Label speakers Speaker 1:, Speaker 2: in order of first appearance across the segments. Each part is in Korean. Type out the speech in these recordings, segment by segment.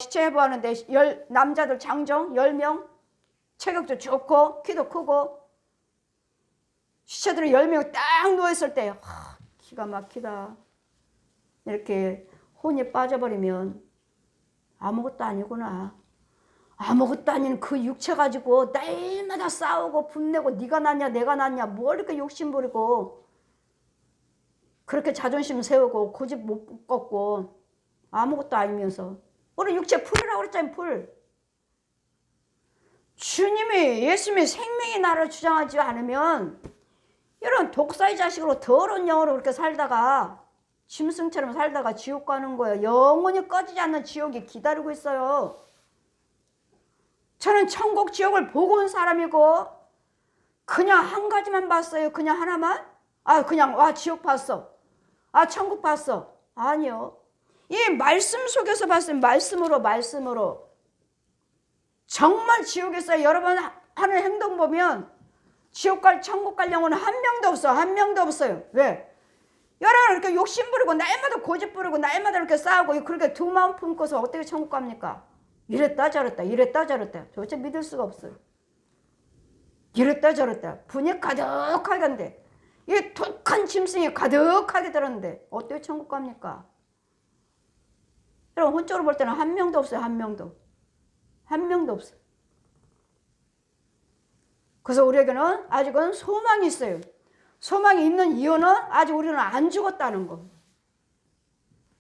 Speaker 1: 시체 해부하는데 남자들 장정 10명, 체격도 좋고 키도 크고 시체들이 10명 딱 누워있을 때 기가 막히다. 이렇게 혼이 빠져버리면 아무것도 아니구나. 아무것도 아닌 그 육체 가지고 날마다 싸우고 분내고 네가 낫냐 내가 낫냐 뭘 이렇게 욕심 부리고 그렇게 자존심 세우고 고집 못 꺾고 아무것도 아니면서 우리 육체 풀이라고 그랬잖아요. 풀. 주님이 예수님이 생명의 나를 주장하지 않으면 이런 독사의 자식으로 더러운 영으로 그렇게 살다가 짐승처럼 살다가 지옥 가는 거예요. 영원히 꺼지지 않는 지옥이 기다리고 있어요. 저는 천국 지옥을 보고 온 사람이고 그냥 한 가지만 봤어요. 그냥 하나만? 그냥 지옥 봤어. 천국 봤어. 아니요. 이 말씀 속에서 봤어요. 말씀으로. 정말 지옥에서 여러분 하는 행동 보면 지옥 갈 천국 갈 영혼은 한 명도 없어. 한 명도 없어요. 왜? 여러분 이렇게 욕심 부리고 날마다 고집 부리고 날마다 이렇게 싸우고 그렇게 두 마음 품고서 어떻게 천국 갑니까? 이랬다 저랬다 도대체 믿을 수가 없어요. 이랬다 저랬다 분이 가득하게 한데 이 독한 짐승이 가득하게 들었는데 어떻게 천국 갑니까? 여러분 혼적으로 볼 때는 한 명도 없어요. 한 명도 없어요. 그래서 우리에게는 아직은 소망이 있어요. 소망이 있는 이유는 아직 우리는 안 죽었다는 거.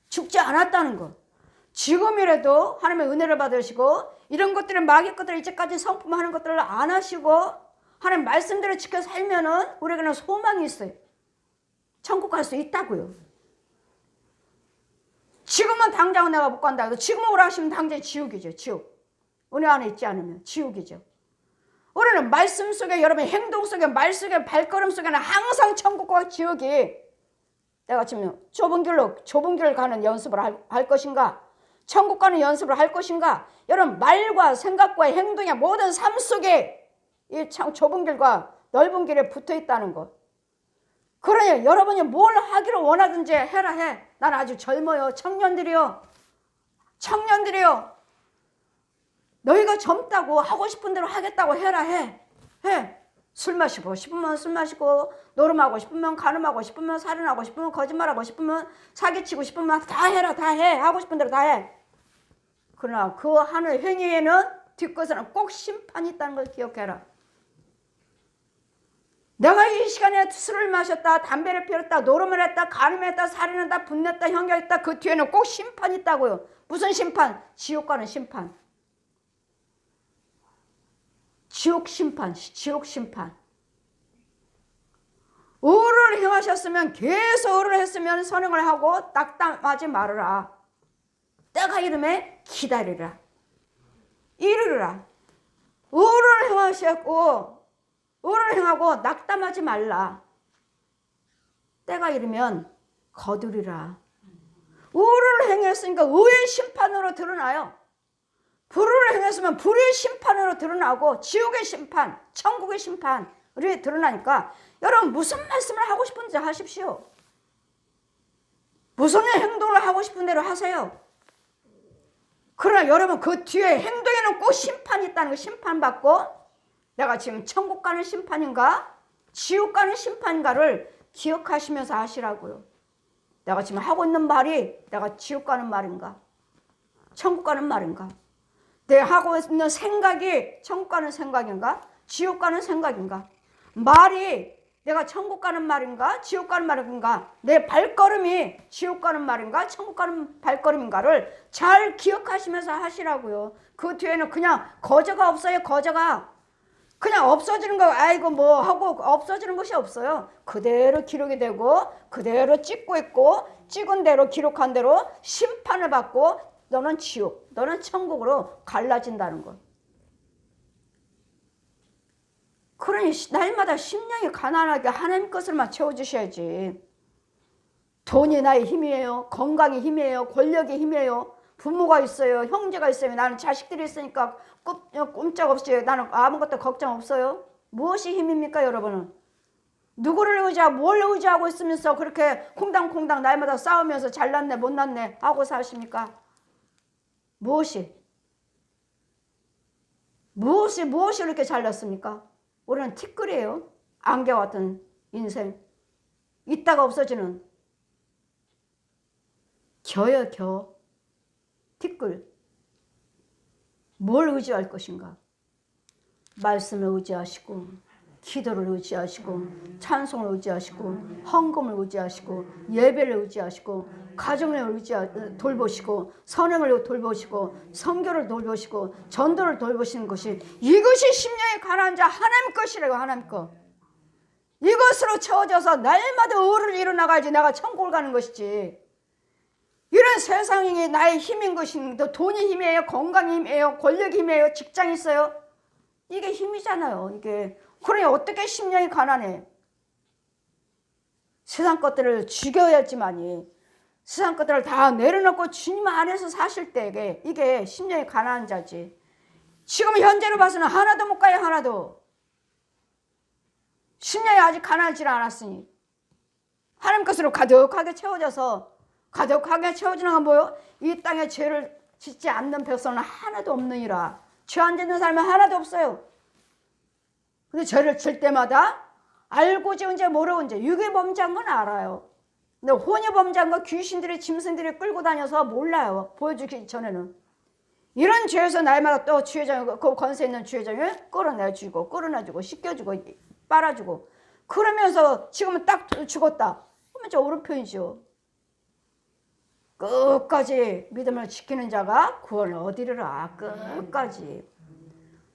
Speaker 1: 죽지 않았다는 거. 지금이라도 하나님의 은혜를 받으시고 이런 것들을 마귀 것들을 이제까지 성품하는 것들을 안 하시고 하나님 말씀대로 지켜 살면은 우리에게는 소망이 있어요. 천국 갈 수 있다고요. 지금은 당장은 내가 못 간다. 지금은 오라 하시면 당장 지옥이죠. 지옥. 은혜 안에 있지 않으면 지옥이죠. 우리는 말씀 속에 여러분의 행동 속에 말 속에 발걸음 속에는 항상 천국과 지옥이 내가 지금 좁은 길을 가는 연습을 할 것인가 천국 가는 연습을 할 것인가 여러분 말과 생각과 행동의 모든 삶 속에 이 좁은 길과 넓은 길에 붙어 있다는 것. 그러니 여러분이 뭘 하기를 원하든지 해라 해. 난 아주 젊어요. 청년들이요. 너희가 젊다고 하고 싶은 대로 하겠다고 해라 해. 술 마시고 싶으면 술 마시고 노름하고 싶으면 간음하고 싶으면 살인하고 싶으면 거짓말하고 싶으면 사기치고 싶으면 다 해라 다 해. 하고 싶은 대로 다 해. 그러나 그 하는 행위에는 뒷것에는 꼭 심판이 있다는 걸 기억해라. 내가 이 시간에 술을 마셨다 담배를 피웠다 노름을 했다 간음했다 살인했다 분냈다 형경했다 그 뒤에는 꼭 심판이 있다고요. 무슨 심판? 지옥 가는 심판. 지옥 심판. 의를 행하셨으면 계속 의를 했으면 선행을 하고 낙담하지 말으라. 때가 이름에 기다리라. 이르라. 의를 행하셨고 의를 행하고 낙담하지 말라. 때가 이르면 거두리라. 의를 행했으니까 의의 심판으로 드러나요. 불을 행했으면 불의 심판으로 드러나고 지옥의 심판, 천국의 심판이 드러나니까 여러분 무슨 말씀을 하고 싶은지 하십시오. 무슨 행동을 하고 싶은 대로 하세요. 그러나 여러분 그 뒤에 행동에는 꼭 심판이 있다는 거 심판받고 내가 지금 천국 가는 심판인가 지옥 가는 심판인가를 기억하시면서 하시라고요. 내가 지금 하고 있는 말이 내가 지옥 가는 말인가 천국 가는 말인가 내가 하고 있는 생각이 천국 가는 생각인가 지옥 가는 생각인가 말이 내가 천국 가는 말인가 지옥 가는 말인가 내 발걸음이 지옥 가는 말인가 천국 가는 발걸음인가를 잘 기억하시면서 하시라고요. 그 뒤에는 그냥 거저가 없어요. 거저가 그냥 없어지는 거 아이고 뭐 하고 없어지는 것이 없어요. 그대로 기록이 되고 그대로 찍고 있고 찍은 대로 기록한 대로 심판을 받고 너는 지옥, 너는 천국으로 갈라진다는 것. 그러니 날마다 심령이 가난하게 하나님 것을만 채워주셔야지. 돈이 나의 힘이에요. 건강이 힘이에요. 권력이 힘이에요. 부모가 있어요. 형제가 있어요. 나는 자식들이 있으니까 꼼짝없이 나는 아무것도 걱정 없어요. 무엇이 힘입니까 여러분은? 누구를 의지하고 뭘 의지하고 있으면서 그렇게 콩당콩당 날마다 싸우면서 잘났네 못났네 하고 사십니까? 무엇이 이렇게 잘났습니까? 우리는 티끌이에요. 안개 같은 인생. 있다가 없어지는 겨요, 겨. 티끌. 뭘 의지할 것인가? 말씀을 의지하시고, 기도를 의지하시고, 찬송을 의지하시고, 헌금을 의지하시고, 예배를 의지하시고, 가정을 돌보시고, 선행을 돌보시고, 선교를 돌보시고, 전도를 돌보시는 것이, 이것이 심령이 가난한 자 하나님 것이라고. 하나님 것. 이것으로 채워져서 날마다 의를 이뤄나가야지 내가 천국을 가는 것이지. 이런 세상이 나의 힘인 것인데, 돈이 힘이에요, 건강이 힘이에요, 권력이 힘이에요, 직장이 있어요. 이게 힘이잖아요. 이게. 그러니 어떻게 심령이 가난해? 세상 것들을 죽여야지만이, 세상 것들을 다 내려놓고 주님 안에서 사실 때 이게 심령이 가난한 자지. 지금 현재로 봐서는 하나도 못 가요. 하나도. 심령이 아직 가난하지 않았으니 하나님 것으로 가득하게 채워져서, 가득하게 채워지는 건 뭐요? 이 땅에 죄를 짓지 않는 백성은 하나도 없느니라. 죄 안 짓는 사람은 하나도 없어요. 근데 죄를 질 때마다 알고 지은지 모르고 지 유괴 범죄한 건 알아요. 근데 혼이 범죄한 거 귀신들이, 짐승들이 끌고 다녀서 몰라요. 보여주기 전에는. 이런 죄에서 날마다 또 주회장, 그 권세 있는 주회장을 끌어내주고 씻겨주고 빨아주고, 그러면서 지금은 딱 죽었다. 그러면 저 오른편이죠. 끝까지 믿음을 지키는 자가 구원을 얻으리라. 끝까지.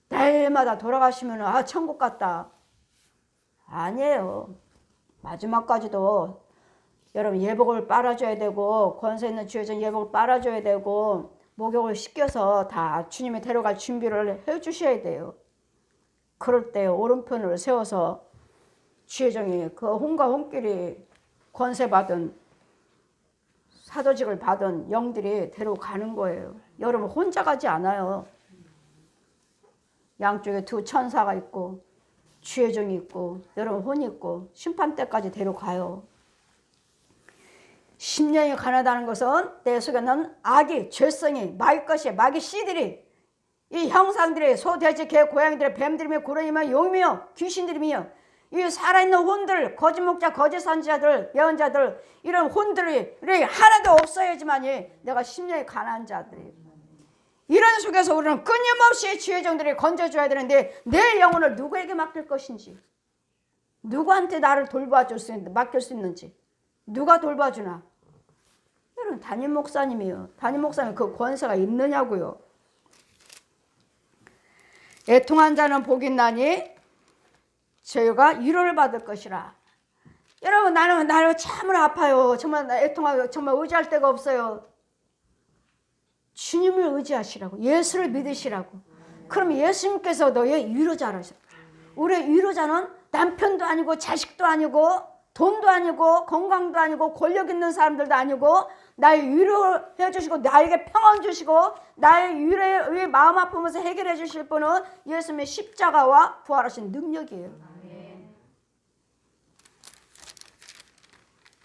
Speaker 1: 날마다 돌아가시면 천국 갔다. 아니에요. 마지막까지도 여러분 예복을 빨아줘야 되고, 권세 있는 주회장 예복을 빨아줘야 되고, 목욕을 시켜서 다 주님이 데려갈 준비를 해주셔야 돼요. 그럴 때 오른편을 세워서 주회장이 그 혼과 혼끼리 권세 받은, 사도직을 받은 영들이 데려가는 거예요. 여러분 혼자 가지 않아요. 양쪽에 두 천사가 있고, 주회장이 있고, 여러분 혼이 있고, 심판 때까지 데려가요. 심령이 가난하다는 것은 내 속에 있는 악이, 죄성이, 마귀 것이, 마귀 씨들이, 이 형상들이, 소, 돼지, 개, 고양이들이, 뱀들이며 구렁이며 용이며 귀신들이며 이 살아있는 혼들, 거짓 목자, 거짓 선지자들, 예언자들, 이런 혼들이 하나도 없어야지만이 내가 심령이 가난한 자들이. 이런 속에서 우리는 끊임없이 주의정들이 건져줘야 되는데, 내 영혼을 누구에게 맡길 것인지, 누구한테 나를 돌봐줄 수 있는지, 맡길 수 있는지, 누가 돌봐주나? 여러분 담임 목사님이요. 담임 목사님 그 권세가 있느냐고요. 애통한 자는 복이 있나니 저희가 위로를 받을 것이라. 여러분 나는 참으로 아파요. 정말 애통하고 정말 의지할 데가 없어요. 주님을 의지하시라고, 예수를 믿으시라고. 그럼 예수님께서 너의 위로자라셔. 우리의 위로자는 남편도 아니고 자식도 아니고 돈도 아니고 건강도 아니고 권력 있는 사람들도 아니고, 나의 위로해 주시고 나에게 평안 주시고 나의 위로의 마음 아프면서 해결해 주실 분은 예수님의 십자가와 부활하신 능력이에요.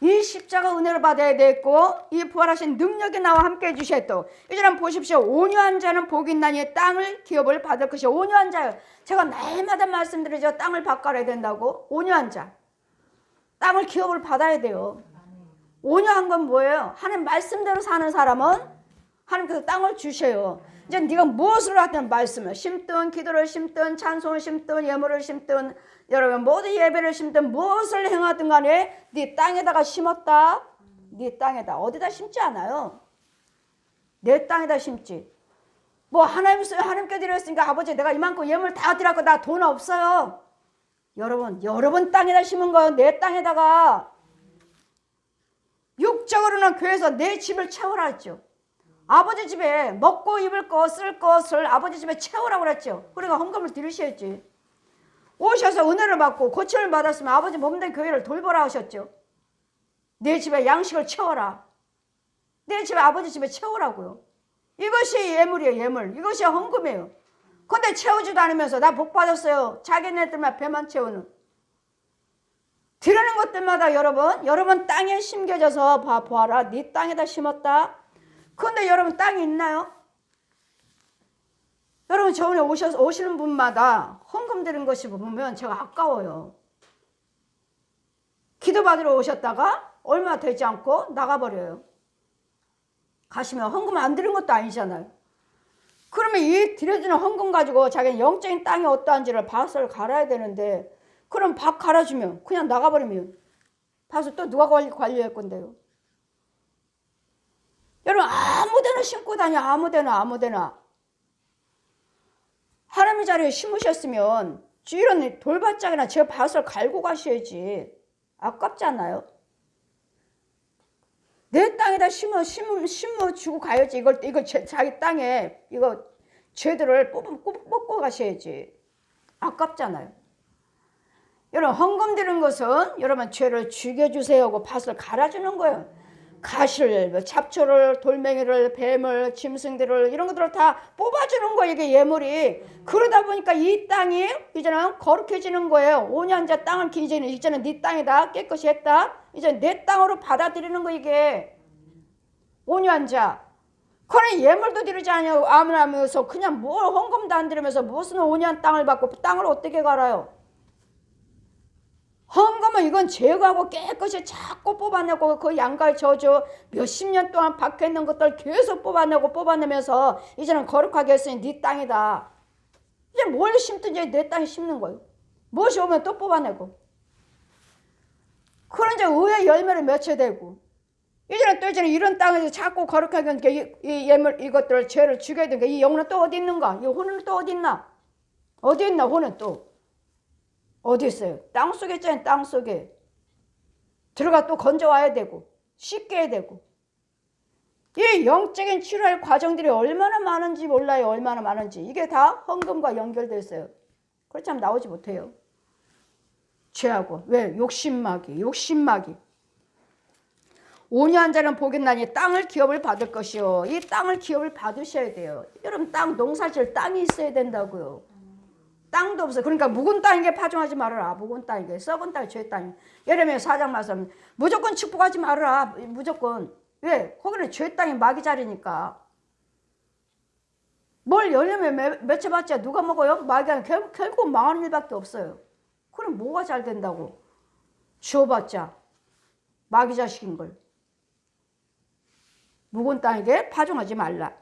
Speaker 1: 이 십자가 은혜를 받아야 되겠고, 이 부활하신 능력이 나와 함께 해주셔야 또. 이제 한번 보십시오. 온유한 자는 복이 있나니 땅을 기업을 받을 것이요. 온유한 자요. 제가 날마다 말씀드리죠. 땅을 바꿔야 된다고. 온유한 자. 땅을 기업을 받아야 돼요. 온유한 건 뭐예요? 하나님 말씀대로 사는 사람은 하나님께서 땅을 주셔요. 이제 네가 무엇을 하든 말씀을 심든, 기도를 심든, 찬송을 심든, 예물을 심든, 여러분 모든 예배를 심든, 무엇을 행하든 간에 네 땅에다가 심었다. 네 땅에다. 어디다 심지 않아요. 내 땅에다 심지. 뭐 하나님께 드렸으니까 아버지 내가 이만큼 예물 다 드렸고 나 돈 없어요. 여러분 땅에다 심은 거예요. 내 땅에다가. 육적으로는 교회에서 내 집을 채우라 했죠. 아버지 집에 먹고 입을 거, 쓸 것을 아버지 집에 채우라고 그랬죠. 그러니까 헌금을 드리셔야지. 오셔서 은혜를 받고 고침을 받았으면 아버지 몸된 교회를 돌보라 하셨죠. 내 집에 양식을 채워라. 내 집에 아버지 집에 채우라고요. 이것이 예물이에요. 예물. 이것이 헌금이에요. 근데 채우지도 않으면서 나 복 받았어요. 자기네들만 배만 채우는. 드리는 것들마다 여러분 땅에 심겨져서 보아라. 네 땅에다 심었다. 근데 여러분 땅이 있나요? 여러분 저번에 오시는 분마다 헌금 드린 것이 보면 제가 아까워요. 기도 받으러 오셨다가 얼마 되지 않고 나가버려요. 가시면 헌금 안 드린 것도 아니잖아요. 그러면 이 드려지는 헌금 가지고 자기는 영적인 땅이 어떠한지를 밭을 갈아야 되는데, 그럼 밭 갈아주면 그냥 나가버리면 밭을 또 누가 관리할 건데요? 여러분 아무데나 심고 다녀. 아무데나. 하나님의 자리에 심으셨으면 이런 돌밭장이나 제 밭을 갈고 가셔야지. 아깝지 않아요? 내 땅에다 심어주고 가야지. 이걸 자기 땅에 이거 죄들을 뽑고 가셔야지. 아깝잖아요. 여러분 헌금 드리는 것은 여러분 죄를 죽여주세요 하고 밭을 갈아주는 거예요. 가시를, 잡초를, 돌멩이를, 뱀을, 짐승들을 이런 것들을 다 뽑아주는 거예요. 이게 예물이. 그러다 보니까 이 땅이 이제는 거룩해지는 거예요. 5년째 땅을 이제는 네 땅이다. 깨끗이 했다. 이제 내 땅으로 받아들이는 거 이게. 5년째. 그래 예물도 드리지 않아요. 아무나 하면서 그냥 뭘 헌금도 안 드리면서 무슨 5년 땅을 받고 땅을 어떻게 갈아요? 헌금은 이건 제거하고 깨끗이 자꾸 뽑아내고 그 양가의 저주 몇십 년 동안 박혀있는 것들 계속 뽑아내면서 이제는 거룩하게 했으니 네 땅이다. 이제 뭘 심든지 내 땅에 심는 거예요. 무엇이 오면 또 뽑아내고. 그런 이제 의의 열매를 맺혀야 되고. 이제는 이런 땅에서 자꾸 거룩하게 하니까 이 예물 이것들을 죄를 죽여야 되니까 이 영혼은 또 어디 있는가? 이 혼은 또 어디 있나? 어디 있나 혼은 또? 어디 있어요? 땅 속에 있잖아요. 땅 속에. 들어가 또 건져와야 되고 씻게 해야 되고. 이 영적인 치료할 과정들이 얼마나 많은지 몰라요. 얼마나 많은지. 이게 다 헌금과 연결되어 있어요. 그렇지 않으면 나오지 못해요. 죄하고. 왜? 욕심마귀. 5년 전은 복인나니 땅을 기업을 받을 것이요. 이 땅을 기업을 받으셔야 돼요. 여러분 땅 농사질 땅이 있어야 된다고요. 땅도 없어. 그러니까 묵은 땅에게 파종하지 말아라. 묵은 땅에게. 썩은 땅이 죄 땅이. 예레미야 4장 말씀. 무조건 축복하지 말아라. 무조건. 왜? 거기는 죄 땅이 마귀 자리니까. 뭘 열매 맺혀봤자 누가 먹어요? 마귀가 결국 망하는 일밖에 없어요. 그럼 뭐가 잘 된다고? 주어봤자 마귀 자식인 걸. 묵은 땅에게 파종하지 말라.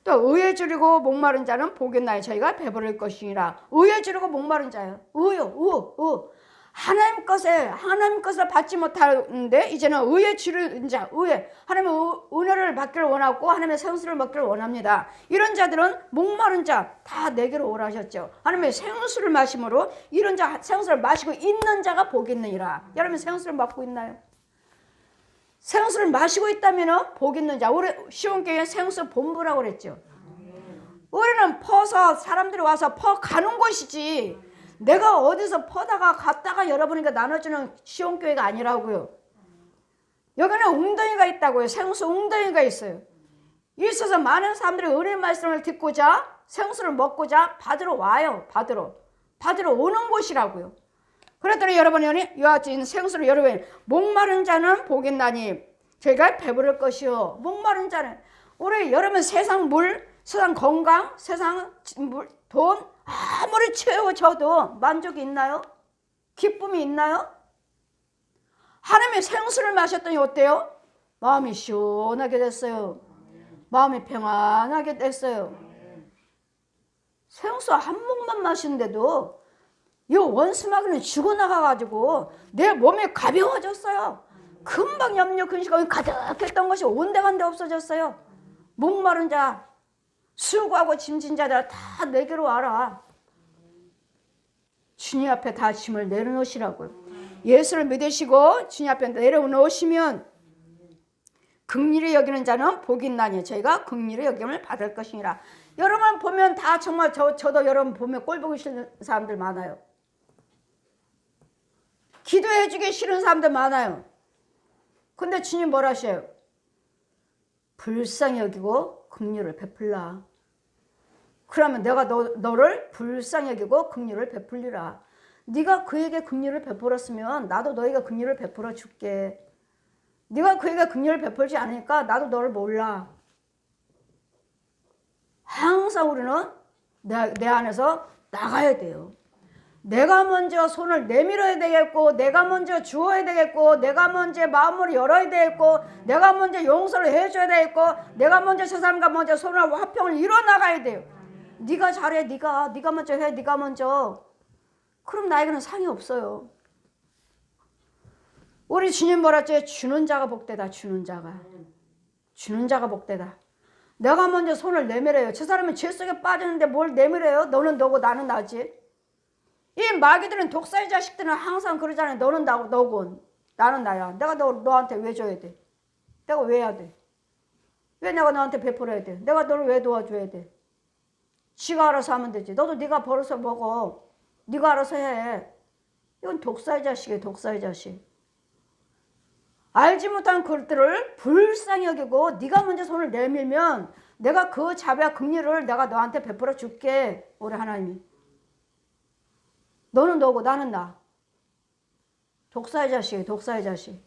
Speaker 1: 또 의에 주리고 목마른 자는 복이 나요. 저희가 배부를 것이니라. 의에 주리고 목마른 자요. 의요. 하나님 것을 받지 못하는데 이제는 의에 주는 자, 하나님의 은혜를 받기를 원하고 하나님의 생수를 먹기를 원합니다. 이런 자들은 목마른 자 다 내게로 오라 하셨죠. 하나님의 생수를 마심으로 이런 자 생수를 마시고 있는 자가 복이 있느니라. 여러분 생수를 맡고 있나요? 생수를 마시고 있다면 복 있는 자. 우리 시온교회 생수 본부라고 그랬죠. 우리는 퍼서 사람들이 와서 퍼 가는 곳이지 내가 어디서 퍼다가 갔다가 여러분에게 나눠주는 시온교회가 아니라고요. 여기는 웅덩이가 있다고요. 생수 웅덩이가 있어요. 있어서 많은 사람들이 은혜의 말씀을 듣고자 생수를 먹고자 받으러 와요. 받으러 오는 곳이라고요. 그랬더니 여러분이 이와 같은 생수를 여러분 목마른 자는 복이 있나니 저희가 배부를 것이요. 목마른 자는 우리 여러분 세상 물, 세상 건강, 세상 물, 돈 아무리 채워져도 만족이 있나요? 기쁨이 있나요? 하나님의 생수를 마셨더니 어때요? 마음이 시원하게 됐어요. 마음이 평안하게 됐어요. 생수 한 모금만 마시는데도 이 원수마귀는 죽어나가가지고 내 몸이 가벼워졌어요. 금방 염려 근심이 가득했던 것이 온데간데 없어졌어요. 목마른 자, 수고하고 짐진 자들 다 내게로 와라. 주님 앞에 다 짐을 내려놓으시라고요. 예수를 믿으시고 주님 앞에 내려놓으시면 긍휼히 여기는 자는 복이 있나니 저희가 긍휼히 여김을 받을 것이니라. 여러분 보면 다 정말 저도 여러분 보면 꼴 보기 싫은 사람들 많아요. 기도해 주기 싫은 사람들 많아요. 근데 주님 뭐라 하셔요? 불쌍히 여기고 긍휼을 베풀라. 그러면 내가 너를 불쌍히 여기고 긍휼을 베풀리라. 네가 그에게 긍휼을 베풀었으면 나도 너희가 긍휼을 베풀어 줄게. 네가 그에게 긍휼을 베풀지 않으니까 나도 너를 몰라. 항상 우리는 내 안에서 나가야 돼요. 내가 먼저 손을 내밀어야 되겠고, 내가 먼저 주어야 되겠고, 내가 먼저 마음을 열어야 되겠고, 내가 먼저 용서를 해줘야 되겠고, 내가 먼저 저 사람과 먼저 손을 화평을 이뤄 나가야 돼요. 네가 잘해. 네가 먼저 해. 네가 먼저. 그럼 나에게는 상이 없어요. 우리 주님 뭐라 했지? 주는 자가 복되다. 주는 자가 복되다. 내가 먼저 손을 내밀어요. 저 사람은 죄 속에 빠졌는데 뭘 내밀어요? 너는 너고 나는 나지. 이 마귀들은 독사의 자식들은 항상 그러잖아요. 너는 너고 나는 나야. 내가 너한테 왜 줘야 돼? 내가 왜 해야 돼? 왜 내가 너한테 베풀어야 돼? 내가 너를 왜 도와줘야 돼? 지가 알아서 하면 되지. 너도 네가 벌어서 먹어. 네가 알아서 해. 이건 독사의 자식이에요. 독사의 자식. 알지 못한 그들을 불쌍히 여기고 네가 먼저 손을 내밀면 내가 그 자비와 긍휼을 내가 너한테 베풀어 줄게. 우리 하나님이. 너는 너고 나는 나. 독사의 자식이에요. 독사의 자식.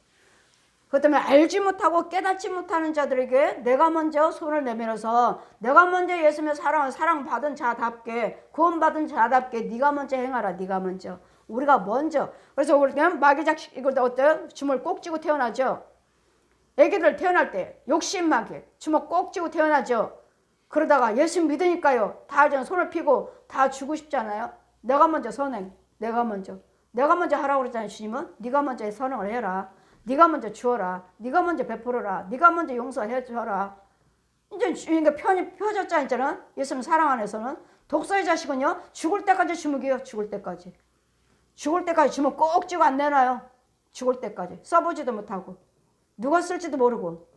Speaker 1: 그것 때문에 알지 못하고 깨닫지 못하는 자들에게 내가 먼저 손을 내밀어서 내가 먼저 예수님의 사랑받은 자답게 구원받은 자답게 네가 먼저 행하라. 네가 먼저. 우리가 먼저. 그래서 우리는 마귀 자식 이거 어때요? 주먹을 꼭 쥐고 태어나죠. 애기들 태어날 때 욕심 마귀 주먹 꼭 쥐고 태어나죠. 그러다가 예수 믿으니까요. 다 손을 피고 다 주고 싶잖아요. 내가 먼저 선행. 내가 먼저 하라고 그랬잖아요. 주님은 네가 먼저 선행을 해라. 네가 먼저 주어라. 네가 먼저 베풀어라. 네가 먼저 용서해 줘라. 이제 그러니까 편이 펴졌잖아요. 이제는 예수님 사랑 안에서는 독사의 자식은요. 죽을 때까지 주먹이에요. 죽을 때까지 주먹 꼭 쥐고 안 내놔요. 죽을 때까지 써보지도 못하고 누가 쓸지도 모르고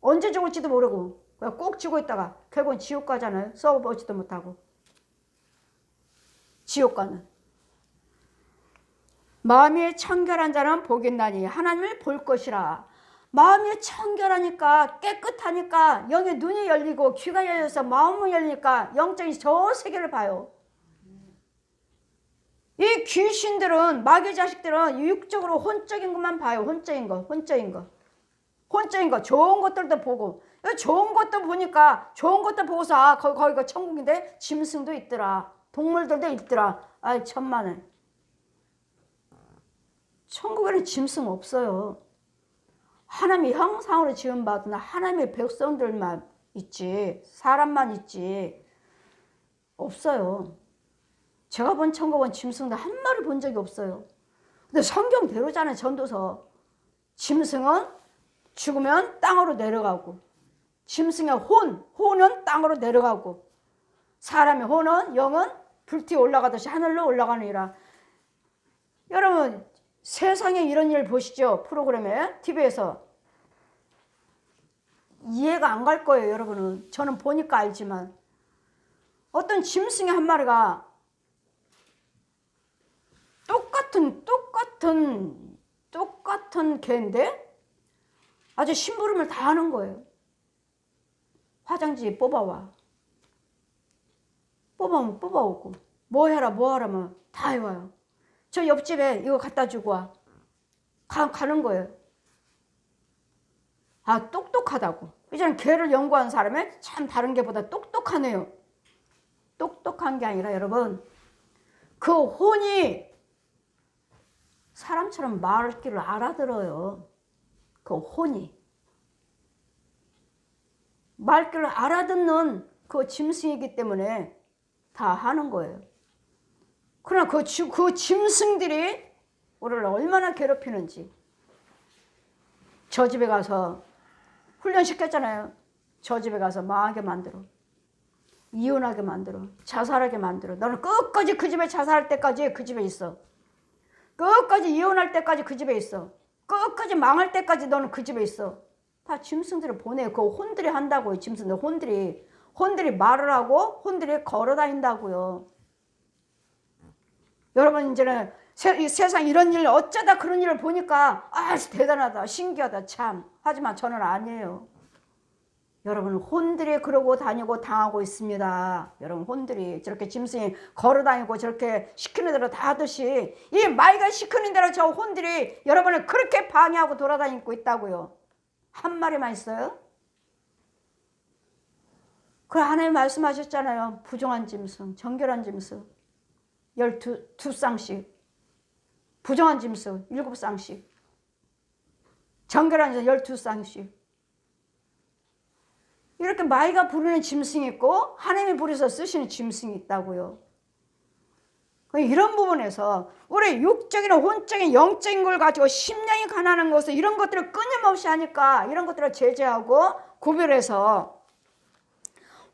Speaker 1: 언제 죽을지도 모르고 그냥 꼭 쥐고 있다가 결국은 지옥 가잖아요. 써보지도 못하고. 지옥 가는. 마음이 청결한 자는 복이 있나니 하나님을 볼 것이라. 마음이 청결하니까 깨끗하니까 영의 눈이 열리고 귀가 열려서 마음이 열리니까 영적인 저 세계를 봐요. 이 귀신들은 마귀 자식들은 육적으로 혼적인 것만 봐요. 혼적인 거 좋은 것들도 보고 좋은 것도 보니까 좋은 것도 보고서 거기가 천국인데 짐승도 있더라. 동물들도 있더라. 아이 천만에. 천국에는 짐승 없어요. 하나님의 형상으로 지음받은 하나님의 백성들만 있지 사람만 있지 없어요. 제가 본 천국은 짐승도 한 마리 본 적이 없어요. 근데 성경대로잖아요. 전도서. 짐승은 죽으면 땅으로 내려가고 짐승의 혼은 땅으로 내려가고 사람의 혼은 영은 불티에 올라가듯이 하늘로 올라가느니라. 여러분 세상에 이런 일 보시죠. 프로그램에 TV에서. 이해가 안 갈 거예요. 여러분은. 저는 보니까 알지만 어떤 짐승의 한 마리가 똑같은 개인데 아주 심부름을 다 하는 거예요. 화장지 뽑아오고 뭐 하라면 다 해와요. 저 옆집에 이거 갖다 주고 와. 가는 거예요. 아 똑똑하다고. 이제는 개를 연구한 사람이 참 다른 개보다 똑똑하네요. 똑똑한 게 아니라 여러분 그 혼이 사람처럼 말귀를 알아들어요. 그 혼이. 말귀를 알아듣는 그 짐승이기 때문에 다 하는 거예요. 그러나 그 짐승들이 우리를 얼마나 괴롭히는지. 저 집에 가서 훈련시켰잖아요. 저 집에 가서 망하게 만들어. 이혼하게 만들어. 자살하게 만들어. 너는 끝까지 그 집에 자살할 때까지 그 집에 있어. 끝까지 이혼할 때까지 그 집에 있어. 끝까지 망할 때까지 너는 그 집에 있어. 다 짐승들을 보내요. 그 혼들이 한다고요. 짐승들 혼들이 말을 하고 혼들이 걸어다닌다고요. 여러분 이제는 이 세상 이런 일 어쩌다 그런 일을 보니까 아 대단하다 신기하다 참. 하지만 저는 아니에요. 여러분 혼들이 그러고 다니고 당하고 있습니다. 여러분 혼들이 저렇게 짐승이 걸어다니고 저렇게 시키는 대로 다 하듯이 이 마귀가 시키는 대로 저 혼들이 여러분을 그렇게 방해하고 돌아다니고 있다고요. 한 마리만 있어요? 그래 하나님 말씀하셨잖아요. 부정한 짐승, 정결한 짐승 12쌍씩, 부정한 짐승 7쌍씩, 정결한 짐승 12쌍씩. 이렇게 마귀가 부르는 짐승이 있고 하나님이 부르셔서 쓰시는 짐승이 있다고요. 이런 부분에서 우리 육적인, 혼적인, 영적인 걸 가지고 심령이 가난한 것을 이런 것들을 끊임없이 하니까 이런 것들을 제재하고 구별해서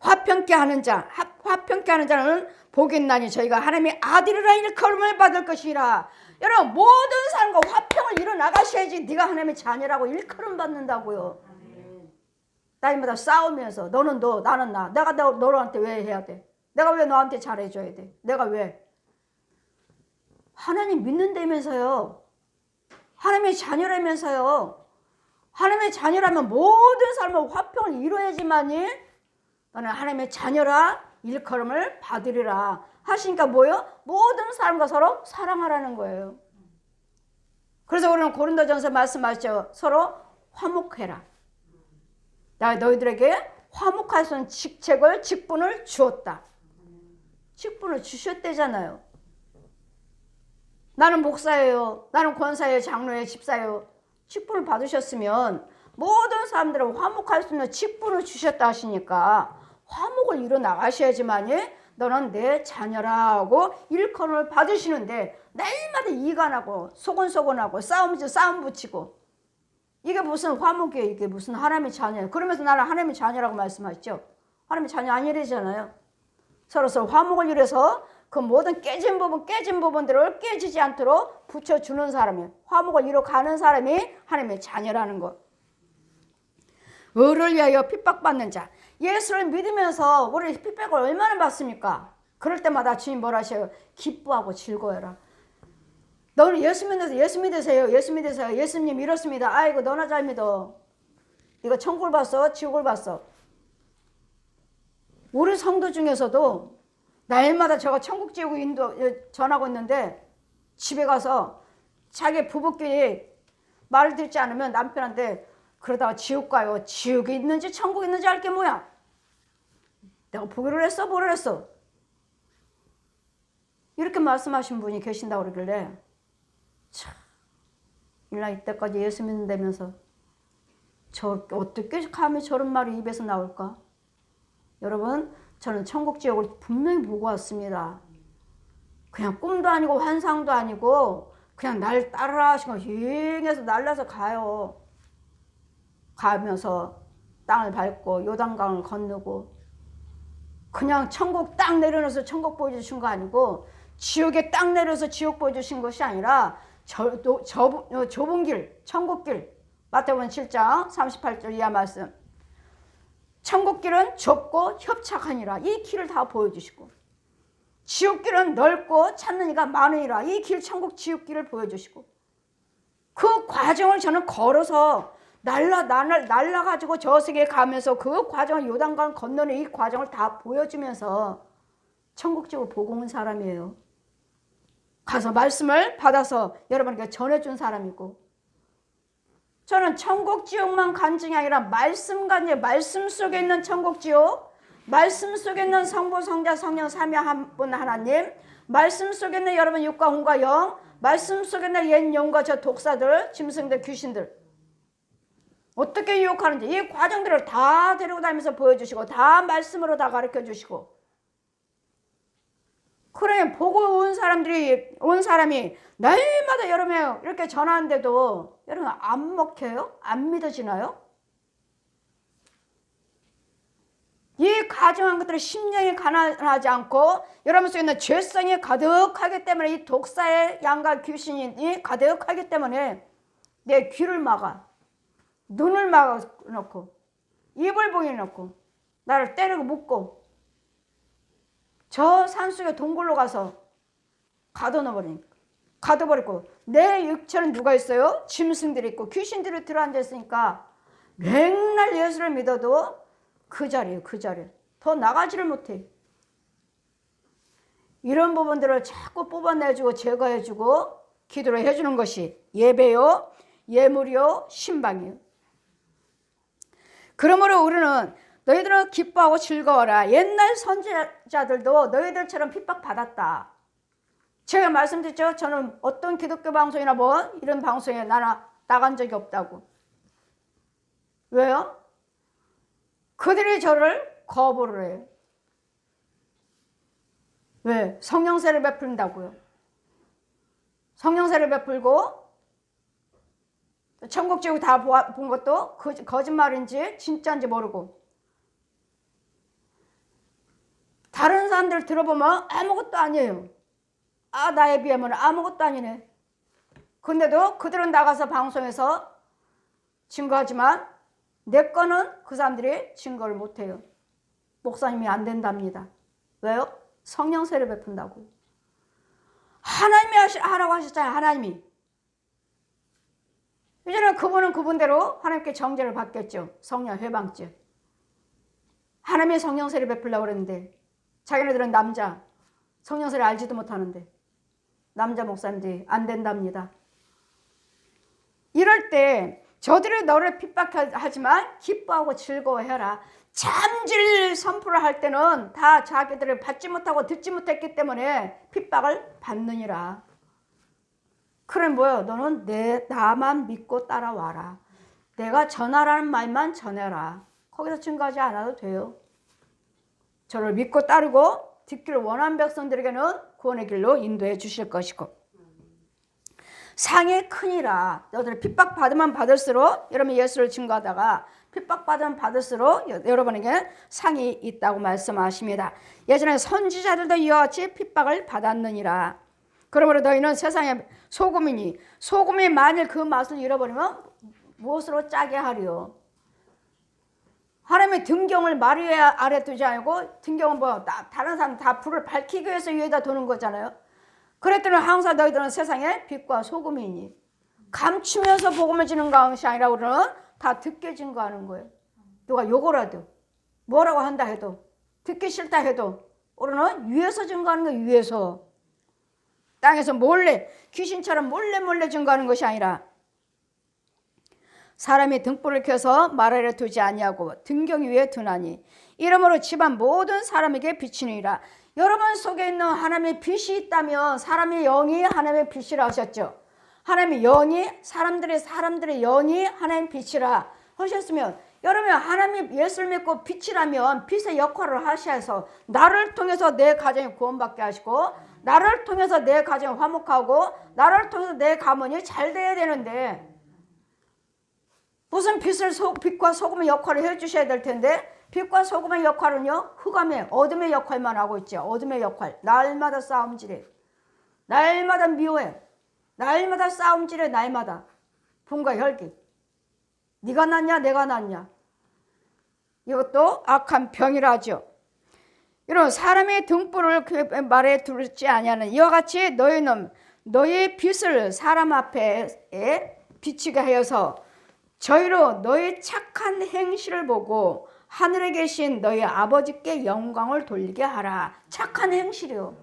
Speaker 1: 화평케 하는 자, 화평케 하는 자는 복이 있나니 저희가 하나님의 아들이라 일컬음을 받을 것이라. 여러분 모든 사람과 화평을 이뤄 나가셔야지 네가 하나님의 자녀라고 일컬음 받는다고요. 나이마다 싸우면서 너는 너, 나는 나. 내가 너한테 왜 해야 돼? 내가 왜 너한테 잘해줘야 돼? 내가 왜? 하나님 믿는다면서요. 하나님의 자녀라면서요. 하나님의 자녀라면 모든 삶을 화평을 이루어야지만이 너는 하나님의 자녀라 일컬음을 받으리라 하시니까 뭐예요? 모든 사람과 서로 사랑하라는 거예요. 그래서 우리는 고린도전서 말씀하시죠. 서로 화목해라. 나 너희들에게 화목할 수 있는 직분을 주었다. 직분을 주셨대잖아요. 나는 목사예요. 나는 권사예요. 장로예요. 집사예요. 직분을 받으셨으면 모든 사람들은 화목할 수 있는 직분을 주셨다 하시니까 화목을 이뤄 나가셔야지만이 너는 내 자녀라고 일컬음을 받으시는데 날마다 이간하고 소곤소곤하고 싸움 붙이고 이게 무슨 화목이에요. 이게 무슨 하나님의 자녀예요. 그러면서 나는 하나님의 자녀라고 말씀하시죠. 하나님의 자녀 아니래잖아요. 서로 화목을 이뤄서 그 모든 깨진 부분들을 깨지지 않도록 붙여주는 사람이, 화목을 이뤄가는 사람이 하나님의 자녀라는 것. 의를 위하여 핍박받는 자. 예수를 믿으면서 우리 핍박을 얼마나 받습니까? 그럴 때마다 주님 뭐라 하셔요? 기뻐하고 즐거워해라. 너는 예수 믿으세요. 예수님 이렇습니다. 아이고 너나 잘 믿어. 네가 천국을 봤어? 지옥을 봤어? 우리 성도 중에서도 날마다 제가 천국 지옥 전하고 있는데 집에 가서 자기 부부끼리 말을 듣지 않으면 남편한테 그러다가 지옥 가요. 지옥이 있는지 천국이 있는지 알 게 뭐야? 내가 보기로 했어? 뭐를 했어? 이렇게 말씀하신 분이 계신다고 그러길래 참, 일나 이때까지 예수 믿는다면서 어떻게 감히 저런 말이 입에서 나올까? 여러분 저는 천국 지옥을 분명히 보고 왔습니다. 그냥 꿈도 아니고 환상도 아니고 그냥 날 따르라 하신 거 휘행해서 날라서 가요. 가면서 땅을 밟고 요단강을 건너고 그냥 천국 딱 내려놓아서 천국 보여주신 거 아니고 지옥에 딱 내려서 지옥 보여주신 것이 아니라 좁은 길, 천국길 마태복음 7장 38절 이하 말씀. 천국길은 좁고 협착하니라. 이 길을 다 보여주시고 지옥길은 넓고 찾는 이가 많으니라. 이 길 천국 지옥길을 보여주시고 그 과정을 저는 걸어서 날라가지고 저 세계에 가면서 그 과정을 요단강 건너는 이 과정을 다 보여주면서 천국 지옥을 보고 온 사람이에요. 가서 말씀을 받아서 여러분에게 전해준 사람이고 저는 천국 지옥만 간증이 아니라 말씀 속에 있는 천국 지옥, 말씀 속에 있는 성부 성자 성령 삼위 한 분 하나님, 말씀 속에 있는 여러분 육과 혼과 영, 말씀 속에 있는 옛 영과 저 독사들, 짐승들, 귀신들 어떻게 유혹하는지 이 과정들을 다 데리고 다니면서 보여주시고 다 말씀으로 다 가르쳐 주시고 그래 보고 온 사람이 날마다 여러분 이렇게 전하는데도 여러분 안 먹혀요? 안 믿어지나요? 이 가정한 것들은 심령이 가난하지 않고 여러분 속에 있는 죄성이 가득하기 때문에 이 독사의 양과 귀신이 가득하기 때문에 내 귀를 막아 눈을 막아놓고 입을 봉해놓고 나를 때리고 묶고 저 산속에 동굴로 가서 가둬버리고 내 육체는 누가 있어요? 짐승들이 있고 귀신들이 들어앉아 있으니까 맨날 예수를 믿어도 그 자리에 더 나가지를 못해. 이런 부분들을 자꾸 뽑아내주고 제거해주고 기도를 해주는 것이 예배요, 예물이요, 신방이요. 그러므로 우리는 너희들은 기뻐하고 즐거워라. 옛날 선지자들도 너희들처럼 핍박받았다. 제가 말씀드렸죠. 저는 어떤 기독교 방송이나 뭐 이런 방송에 나간 적이 없다고. 왜요? 그들이 저를 거부를 해요. 왜? 성령세를 베푼다고요. 성령세를 베풀고 천국지구 다 본 것도 거짓말인지 진짜인지 모르고, 다른 사람들 들어보면 아무것도 아니에요. 나에 비하면 아무것도 아니네. 근데도 그들은 나가서 방송에서 증거하지만 내 거는 그 사람들이 증거를 못해요. 목사님이 안 된답니다. 왜요? 성령세를 베푼다고. 하나님이 하라고 하셨잖아요. 하나님이. 이제는 그분은 그분대로 하나님께 정죄를 받겠죠. 성령 회방죄. 하나님의 성령세를 베풀려고 그랬는데 자기네들은 남자 성령세를 알지도 못하는데 남자 목사님들이 안 된답니다. 이럴 때 저들이 너를 핍박하지만 기뻐하고 즐거워해라. 참질 선포를 할 때는 다 자기들을 받지 못하고 듣지 못했기 때문에 핍박을 받느니라. 그래 뭐요? 너는 나만 믿고 따라와라. 내가 전하라는 말만 전해라. 거기서 증거하지 않아도 돼요. 저를 믿고 따르고 듣기를 원하는 백성들에게는 구원의 길로 인도해 주실 것이고, 상이 크니라. 너희들 핍박받으면 받을수록, 여러분 예수를 증거하다가 핍박받으면 받을수록 여러분에게 상이 있다고 말씀하십니다. 예전에 선지자들도 이와 같이 핍박을 받았느니라. 그러므로 너희는 세상의 소금이니 소금이 만일 그 맛을 잃어버리면 무엇으로 짜게 하리요? 하나님의 등경을 말 위에 아래 두지 않고, 등경은 뭐 다른 사람 다 불을 밝히기 위해서 위에다 두는 거잖아요. 그랬더니 항상 너희들은 세상의 빛과 소금이니 감추면서 복음을 지는 것이 아니라 우리는 다 듣게 증거하는 거예요. 누가 욕을 해도 뭐라고 한다 해도 듣기 싫다 해도 우리는 위에서 증거하는 거예요. 위에서. 땅에서 몰래 귀신처럼 몰래 증거하는 것이 아니라, 사람이 등불을 켜서 말 아래 두지 아니하고 등경 위에 두나니 이러므로 집안 모든 사람에게 비치느니라. 여러분 속에 있는 하나님의 빛이 있다면 사람의 영이 하나님의 빛이라 하셨죠. 하나님의 영이 사람들의 영이 하나님의 빛이라 하셨으면, 여러분 하나님 예수를 믿고 빛이라면 빛의 역할을 하셔서 나를 통해서 내 가정이 구원받게 하시고, 나를 통해서 내 가정이 화목하고, 나를 통해서 내 가문이 잘 돼야 되는데 무슨 빛과 소금의 역할을 해주셔야 될 텐데, 빛과 소금의 역할은요 흑암의 어둠의 역할만 하고 있죠. 어둠의 역할. 날마다 싸움질해, 날마다 미워해, 날마다 싸움질해, 날마다 분과 혈기. 네가 낫냐 내가 낫냐. 이것도 악한 병이라 하죠. 이런 사람의 등불을 그 말에 두지 아니하는 이와 같이 너희는 너희의 빛을 사람 앞에 비치게 하여서 저희로 너희 착한 행실을 보고 하늘에 계신 너희 아버지께 영광을 돌리게 하라. 착한 행실이요.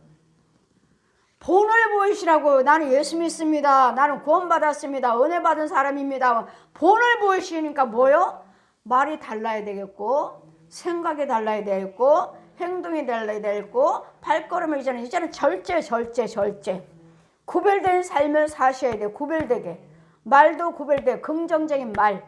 Speaker 1: 본을 보이시라고. 나는 예수 믿습니다. 나는 구원받았습니다. 은혜 받은 사람입니다. 본을 보이시니까 뭐요? 말이 달라야 되겠고, 생각이 달라야 되겠고, 행동이 달라야 되겠고, 발걸음을 이제는 절제. 구별된 삶을 사셔야 돼요. 구별되게. 말도 구별돼. 긍정적인 말,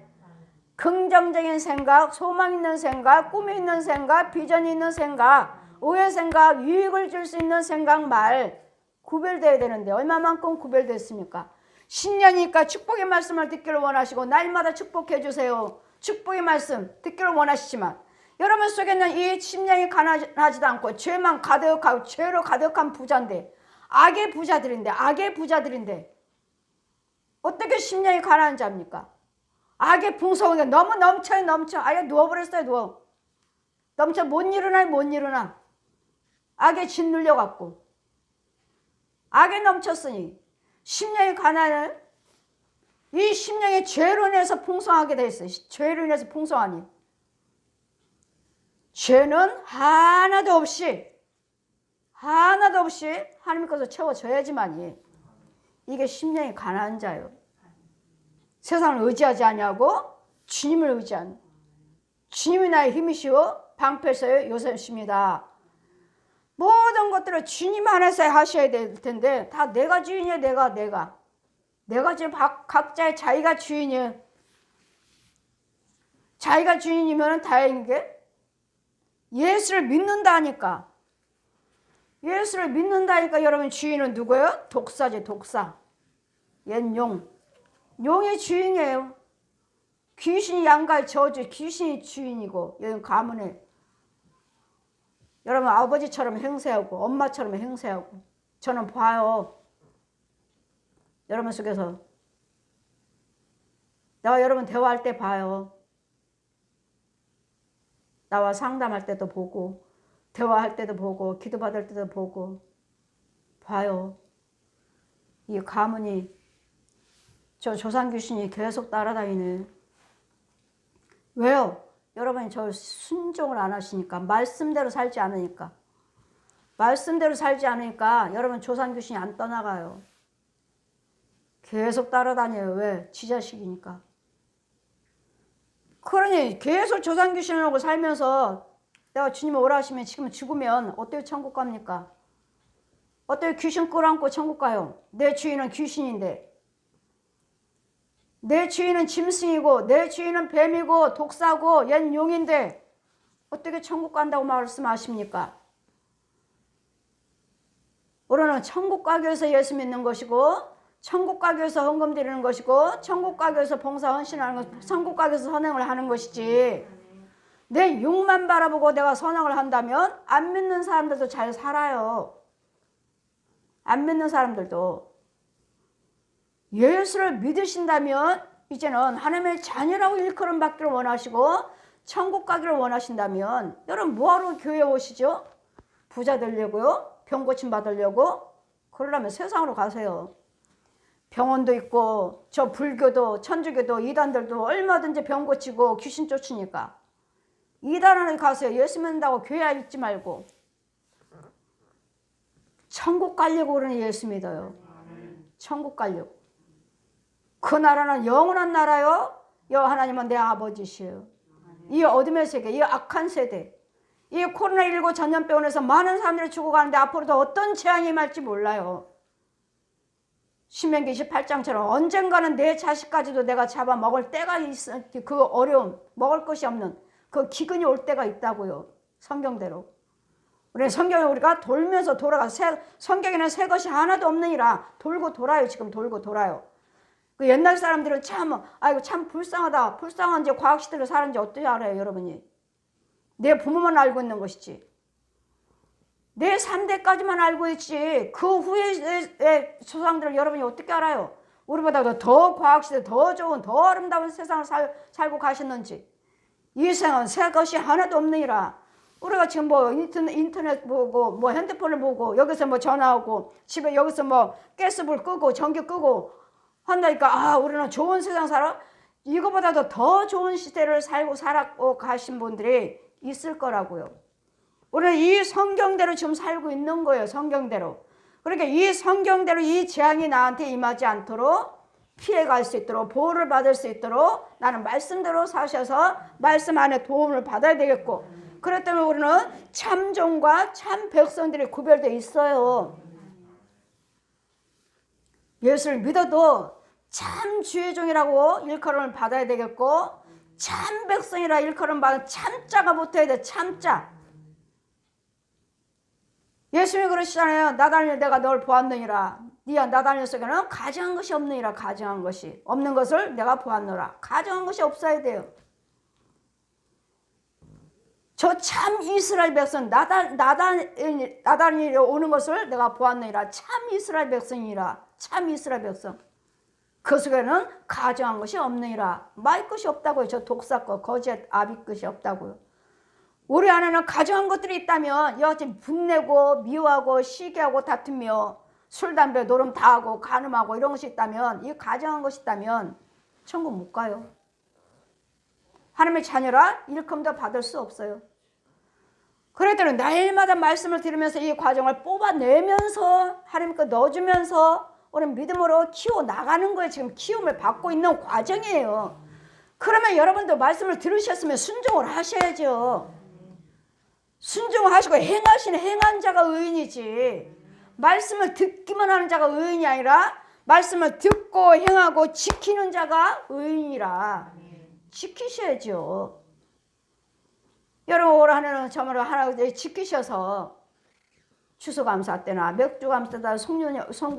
Speaker 1: 긍정적인 생각, 소망 있는 생각, 꿈이 있는 생각, 비전이 있는 생각, 의의 생각, 유익을 줄 수 있는 생각, 말 구별돼야 되는데 얼마만큼 구별됐습니까? 신년이니까 축복의 말씀을 듣기를 원하시고 날마다 축복해 주세요. 축복의 말씀 듣기를 원하시지만 여러분 속에는 이 심령이 가난하지도 않고 죄만 가득하고 죄로 가득한 부자인데, 악의 부자들인데 어떻게 심령이 가난한 자입니까? 악의 풍성하게 너무 넘쳐. 아예 누워버렸어요. 넘쳐 못 일어나. 악에 짓눌려갖고. 악에 넘쳤으니 심령이 가난해. 이 심령이 죄로 인해서 풍성하게 돼 있어요. 죄로 인해서 풍성하니. 죄는 하나도 없이 하나님께서 채워져야지만이 이게 심령이 가난한 자예요. 세상을 의지하지 아니하고 주님을 의지하는. 주님이 나의 힘이시오 방패서요 요새십니다. 모든 것들을 주님 안에서 하셔야 될 텐데 다 내가 주인이야. 내가 지금 각자의 자기가 주인이야. 자기가 주인이면 다행인 게 예수를 믿는다니까. 예수를 믿는다니까. 여러분 주인은 누구예요? 독사지 독사. 얜 용. 용이 주인이에요. 귀신이 양가의 저주. 귀신이 주인이고 여기 가문에 여러분 아버지처럼 행세하고 엄마처럼 행세하고 저는 봐요. 여러분 속에서 내가 여러분 대화할 때 봐요. 나와 상담할 때도 보고 대화할 때도 보고 기도받을 때도 보고 봐요. 이 가문이 저 조상귀신이 계속 따라다니네. 왜요? 여러분이 저 순종을 안 하시니까 말씀대로 살지 않으니까 말씀대로 살지 않으니까 여러분 조상귀신이 안 떠나가요. 계속 따라다녀요. 왜? 지 자식이니까. 그러니 계속 조상귀신하고 살면서 내가 주님 오라 하시면 지금 죽으면 어떻게 천국 갑니까? 어떻게 귀신 끌어안고 천국 가요? 내 주인은 귀신인데 내 주인은 짐승이고 내 주인은 뱀이고 독사고 얜 용인데 어떻게 천국 간다고 말씀하십니까? 우리는 천국 가기 위해서 예수 믿는 것이고 천국 가기 위해서 헌금 드리는 것이고 천국 가기 위해서 봉사 헌신하는 것, 천국 가기 위해서 선행을 하는 것이지 내 욕만 바라보고 내가 선행을 한다면 안 믿는 사람들도 잘 살아요. 안 믿는 사람들도 예수를 믿으신다면 이제는 하나님의 자녀라고 일컬음 받기를 원하시고 천국 가기를 원하신다면 여러분 뭐하러 교회에 오시죠? 부자 되려고요? 병 고침 받으려고? 그러려면 세상으로 가세요. 병원도 있고 저 불교도 천주교도 이단들도 얼마든지 병 고치고 귀신 쫓으니까 이단으로 가세요. 예수 믿는다고 교회 있지 말고 천국 가려고 그러니 예수 믿어요. 천국 가려고. 그 나라는 영원한 나라요. 여 하나님은 내 아버지시요. 이 어둠의 세계, 이 악한 세대, 이 코로나19 전염병에서 많은 사람들이 죽어가는데 앞으로도 어떤 재앙이 임할지 몰라요. 신명기 28장처럼 언젠가는 내 자식까지도 내가 잡아먹을 때가 있어. 그 어려움, 먹을 것이 없는 그 기근이 올 때가 있다고요. 성경대로. 우리 성경에 우리가 돌면서 돌아가. 성경에는 새 것이 하나도 없느니라. 돌고 돌아요. 지금 돌고 돌아요. 그 옛날 사람들은 참, 아이고 참 불쌍하다. 불쌍한지 과학시대로 사는지 어떻게 알아요, 여러분이? 내 부모만 알고 있는 것이지. 내 3대까지만 알고 있지. 그 후의 조상들을 여러분이 어떻게 알아요? 우리보다 더 과학시대, 더 좋은, 더 아름다운 세상을 살고 가셨는지. 이 세상은 새 것이 하나도 없느니라. 우리가 지금 뭐 인터넷 보고 뭐 핸드폰을 보고 여기서 뭐 전화하고 집에 여기서 뭐 가스불 끄고 전기 끄고 한다니까 아 우리는 좋은 세상 살아? 이거보다도 더 좋은 시대를 살고 가신 분들이 있을 거라고요. 우리는 이 성경대로 지금 살고 있는 거예요. 성경대로. 그러니까 이 성경대로 이 재앙이 나한테 임하지 않도록 피해갈 수 있도록 보호를 받을 수 있도록 나는 말씀대로 사셔서 말씀 안에 도움을 받아야 되겠고 그렇다면 우리는 참종과 참 백성들이 구별되어 있어요. 예수를 믿어도 참 주의 종이라고 일컬음을 받아야 되겠고 참 백성이라 일컬음 받은 참자가 붙어야 돼. 참자. 예수님이 그러시잖아요. 나다니엘 내가 널 보았느니라. 네가 나다니엘 속에는 가증한 것이 없느니라. 가증한 것이 없는 것을 내가 보았노라. 가증한 것이 없어야 돼요. 저 참 이스라엘 백성 나다니엘이 오는 것을 내가 보았느니라. 참 이스라엘 백성이라. 참 이스라엘 백성. 그 속에는 가증한 것이 없느니라. 말 것이 없다고요. 저 독사것 거짓 아비 것이 없다고요. 우리 안에는 가증한 것들이 있다면 여하튼 분내고 미워하고 시기하고 다투며 술 담배 노름 다 하고 간음하고 이런 것이 있다면 이 가증한 것이 있다면 천국 못 가요. 하나님의 자녀라 일컴도 받을 수 없어요. 그랬더니 날마다 말씀을 들으면서 이 과정을 뽑아내면서 하나님께 넣어주면서 우리는 믿음으로 키워나가는 거예요. 지금 키움을 받고 있는 과정이에요. 그러면 여러분도 말씀을 들으셨으면 순종을 하셔야죠. 순종하시고 행하시는 행한 자가 의인이지, 말씀을 듣기만 하는 자가 의인이 아니라 말씀을 듣고 행하고 지키는 자가 의인이라. 지키셔야죠. 여러분 올 한해는 정말 하나 지키셔서 추수감사 때나 맥주감사 때나 송구